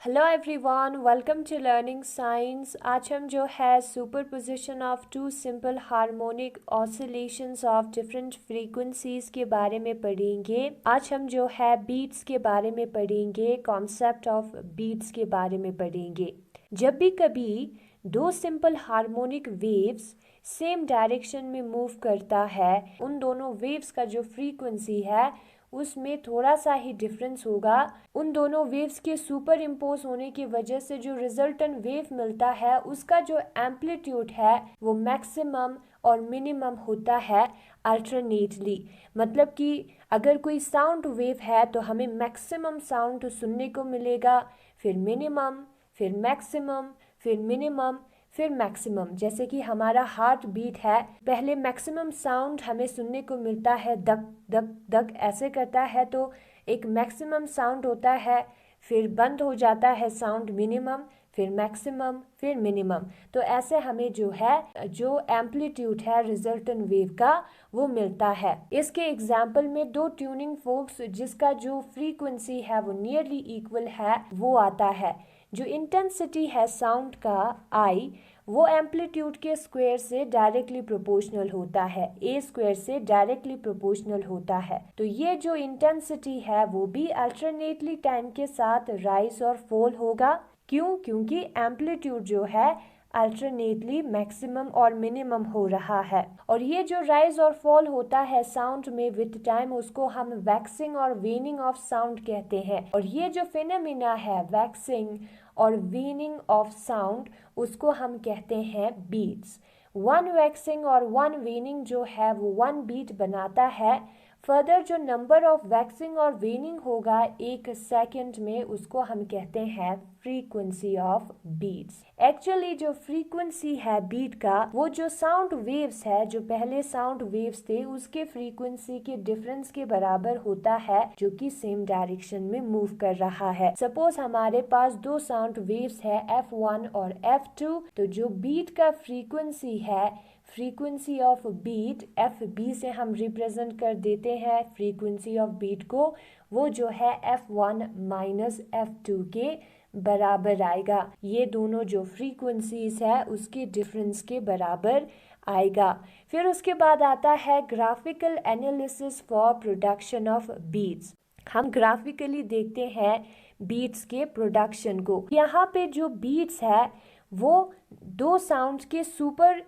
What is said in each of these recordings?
Hello everyone, welcome to learning science. आज हम जो है superposition of two simple harmonic oscillations of different frequencies के बारे में पढ़ेंगे। आज हम जो है बीट्स के बारे में पढ़ेंगे, कॉन्सेप्ट ऑफ बीट्स के बारे में पढ़ेंगे। जब भी कभी दो simple harmonic waves same direction में मूव करता है, उन दोनों वेव्स का जो फ्रीक्वेंसी है उसमें थोड़ा सा ही डिफरेंस होगा। उन दोनों वेव्स के सुपर इम्पोज होने की वजह से जो रिजल्टेंट वेव मिलता है उसका जो एम्पलीट्यूड है वो मैक्सिमम और मिनिमम होता है अल्टरनेटली। मतलब कि अगर कोई साउंड वेव है तो हमें मैक्सिमम साउंड सुनने को मिलेगा, फिर मिनिमम, फिर मैक्सिमम, फिर मिनिमम, फिर मैक्सिमम। जैसे कि हमारा हार्ट बीट है, पहले मैक्सिमम साउंड हमें सुनने को मिलता है, धक धक धक ऐसे करता है, तो एक मैक्सिमम साउंड होता है। फिर बंद हो जाता है साउंड, मिनिमम, फिर मैक्सिमम, फिर मिनिमम। तो ऐसे हमें जो है जो एम्पलीट्यूड है रिजल्टेंट वेव का वो मिलता है। इसके एग्जाम्पल में दो ट्यूनिंग फोर्क्स जिसका जो फ्रीक्वेंसी है वो नियरली इक्वल है वो आता है। जो इंटेंसिटी है साउंड का आई, वो एम्पलीट्यूड के स्क्वायर से डायरेक्टली प्रोपोर्शनल होता है, ए स्क्वायर से डायरेक्टली प्रोपोर्शनल होता है। तो ये जो इंटेंसिटी है वो भी अल्टरनेटली टाइम के साथ राइज और फॉल होगा। क्यों? क्योंकि एम्पलीट्यूड जो है अल्टरनेटली मैक्सिमम और मिनिमम हो रहा है। और ये जो राइज और फॉल होता है साउंड में विद टाइम, उसको हम वैक्सिंग और वेनिंग ऑफ साउंड कहते हैं। और ये जो फिनोमिना है वैक्सिंग और वीनिंग ऑफ साउंड, उसको हम कहते हैं बीट्स। वन वैक्सिंग और वन वीनिंग जो है वो वन बीट बनाता है। फर्दर जो नंबर ऑफ वैक्सिंग और वेनिंग होगा एक सेकंड में, उसको हम कहते हैं फ्रीक्वेंसी ऑफ बीट्स। एक्चुअली जो फ्रीक्वेंसी है बीट का, वो जो साउंड वेव्स है, जो पहले साउंड वेव्स थे उसके फ्रीक्वेंसी के डिफरेंस के बराबर होता है जो कि सेम डायरेक्शन में मूव कर रहा है। सपोज हमारे पास दो साउंड वेव्स है F1 और F2, तो जो बीट का फ्रीक्वेंसी है, फ्रीक्वेंसी ऑफ बीट FB से हम रिप्रेजेंट कर देते हैं फ्रीक्वेंसी ऑफ बीट को, वो जो है F1 माइनस F2 के बराबर आएगा। ये दोनों जो फ्रीक्वेंसीज है उसके डिफरेंस के बराबर आएगा। फिर उसके बाद आता है graphical analysis for production of beats. हम ग्राफिकली देखते हैं बीट्स के प्रोडक्शन को। यहाँ पे जो बीट्स है वो दो साउंड्स के सुपर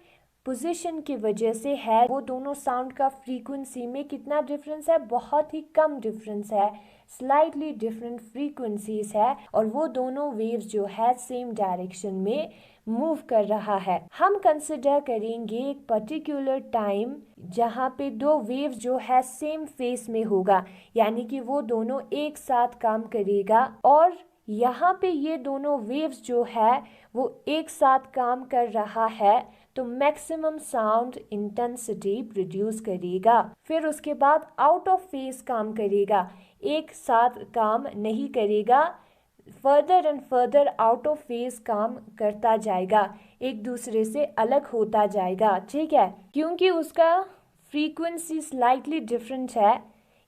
पोजीशन की वजह से है। वो दोनों साउंड का फ्रीक्वेंसी में कितना डिफरेंस है? बहुत ही कम डिफरेंस है, स्लाइटली डिफरेंट फ्रीक्वेंसीज है। और वो दोनों वेव्स जो है सेम डायरेक्शन में मूव कर रहा है। हम कंसिडर करेंगे एक पर्टिकुलर टाइम जहाँ पे दो वेव्स जो है सेम फेस में होगा, यानी कि वो दोनों एक साथ काम करेगा। और यहाँ पे ये दोनों वेव्स जो है वो एक साथ काम कर रहा है, तो मैक्सिमम साउंड इंटेंसिटी प्रोड्यूस करेगा। फिर उसके बाद आउट ऑफ फेस काम करेगा, एक साथ काम नहीं करेगा, further and further out of face काम करता जाएगा, एक दूसरे से अलग होता जाएगा। ठीक है, क्योंकि उसका फ्रीक्वेंसी स्लाइटली डिफरेंट है,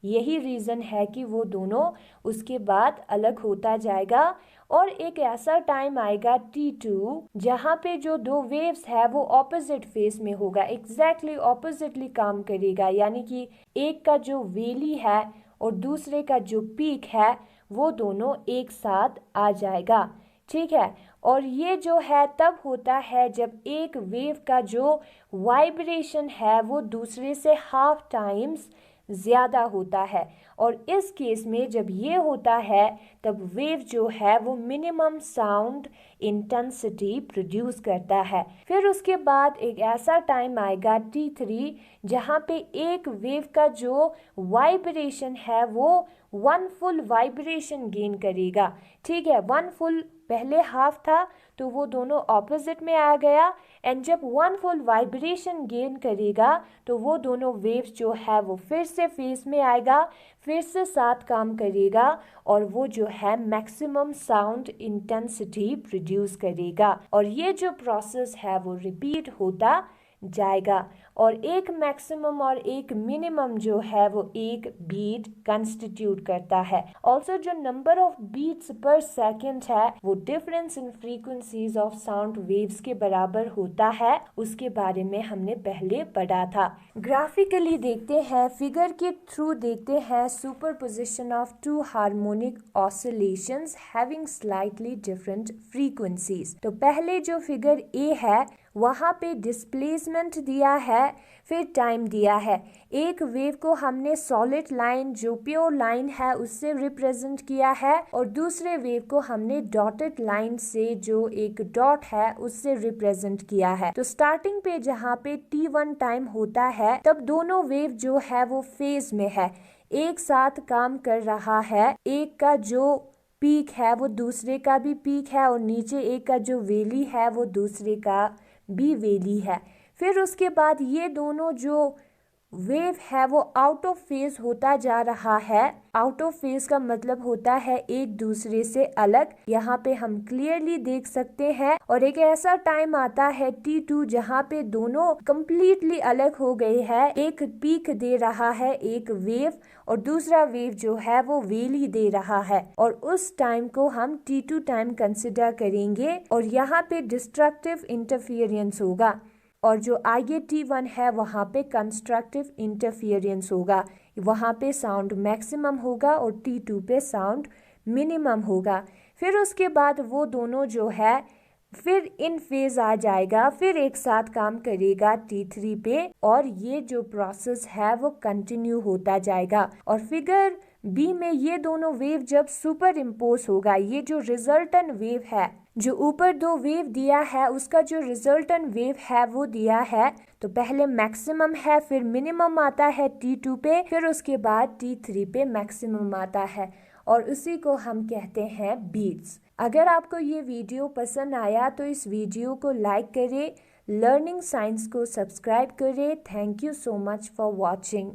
यही रीज़न है कि वो दोनों उसके बाद अलग होता जाएगा। और एक ऐसा टाइम आएगा T2 जहाँ पे जो दो वेव्स है वो ऑपोजिट फेस में होगा, एग्जैक्टली ऑपोजिटली काम करेगा, यानी कि एक का जो वेली है और दूसरे का जो पीक है वो दोनों एक साथ आ जाएगा। ठीक है, और ये जो है तब होता है जब एक वेव का जो वाइब्रेशन है वो दूसरे से हाफ टाइम्स ज़्यादा होता है। और इस केस में जब ये होता है तब वेव जो है वो मिनिमम साउंड इंटेंसिटी प्रोड्यूस करता है। फिर उसके बाद एक ऐसा टाइम आएगा T3 जहाँ पे एक वेव का जो वाइब्रेशन है वो वन फुल वाइब्रेशन गेन करेगा। ठीक है, वन फुल पहले हाफ था तो वो दोनों ऑपोजिट में आ गया, एंड जब वन फुल वाइब्रेशन गेन करेगा तो वो दोनों वेव्स जो है वो फिर से फेस में आएगा, फिर से साथ काम करेगा, और वो जो है मैक्सिमम साउंड इंटेंसिटी प्रोड्यूस करेगा। और ये जो प्रोसेस है वो रिपीट होता जाएगा। और एक मैक्सिमम और एक मिनिमम जो है वो एक बीट कंस्टिट्यूट करता है। ऑल्सो जो नंबर ऑफ बीट्स पर सेकेंड है वो difference in frequencies of sound waves के बराबर होता है, उसके बारे में हमने पहले पढ़ा था। ग्राफिकली देखते हैं, फिगर के थ्रू देखते हैं superposition of two harmonic oscillations having slightly different frequencies. तो पहले जो फिगर ए है वहाँ पे डिस्प्लेसमेंट दिया है, फिर टाइम दिया है। एक वेव को हमने सॉलिड लाइन जो प्योर लाइन है उससे रिप्रेजेंट किया है और दूसरे वेव को हमने डॉटेड लाइन से जो एक डॉट है उससे रिप्रेजेंट किया है। तो स्टार्टिंग पे जहाँ पे t1 टाइम होता है तब दोनों वेव जो है वो फेज में है, एक साथ काम कर रहा है। एक का जो पीक है वो दूसरे का भी पीक है और नीचे एक का जो वैली है वो दूसरे का भी वैली है। फिर उसके बाद ये दोनों जो वेव है वो आउट ऑफ फेज होता जा रहा है। आउट ऑफ फेज का मतलब होता है एक दूसरे से अलग, यहाँ पे हम क्लियरली देख सकते हैं। और एक ऐसा टाइम आता है t2 जहाँ पे दोनों कंप्लीटली अलग हो गए हैं। एक पीक दे रहा है एक वेव और दूसरा वेव जो है वो वैली दे रहा है और उस टाइम को हम t2 टाइम कंसिडर करेंगे और यहाँ पे डिस्ट्रक्टिव इंटरफियरेंस होगा और जो आगे t1 है वहाँ पे कंस्ट्रक्टिव इंटरफियरेंस होगा। वहाँ पे साउंड मैक्सिमम होगा और t2 पे साउंड मिनिमम होगा। फिर उसके बाद वो दोनों जो है फिर इन फेज आ जाएगा, फिर एक साथ काम करेगा t3 पे और ये जो प्रोसेस है वो कंटिन्यू होता जाएगा। और फिगर बी में ये दोनों वेव जब सुपर इम्पोज होगा, ये जो रिजल्टन वेव है जो ऊपर दो वेव दिया है उसका जो रिजल्टन वेव है वो दिया है, तो पहले मैक्सिमम है फिर मिनिमम आता है t2 पे, फिर उसके बाद t3 पे मैक्सिमम आता है और उसी को हम कहते हैं बीट्स। अगर आपको ये वीडियो पसंद आया तो इस वीडियो को लाइक करें, लर्निंग साइंस को सब्सक्राइब करें। Thank you so much for watching.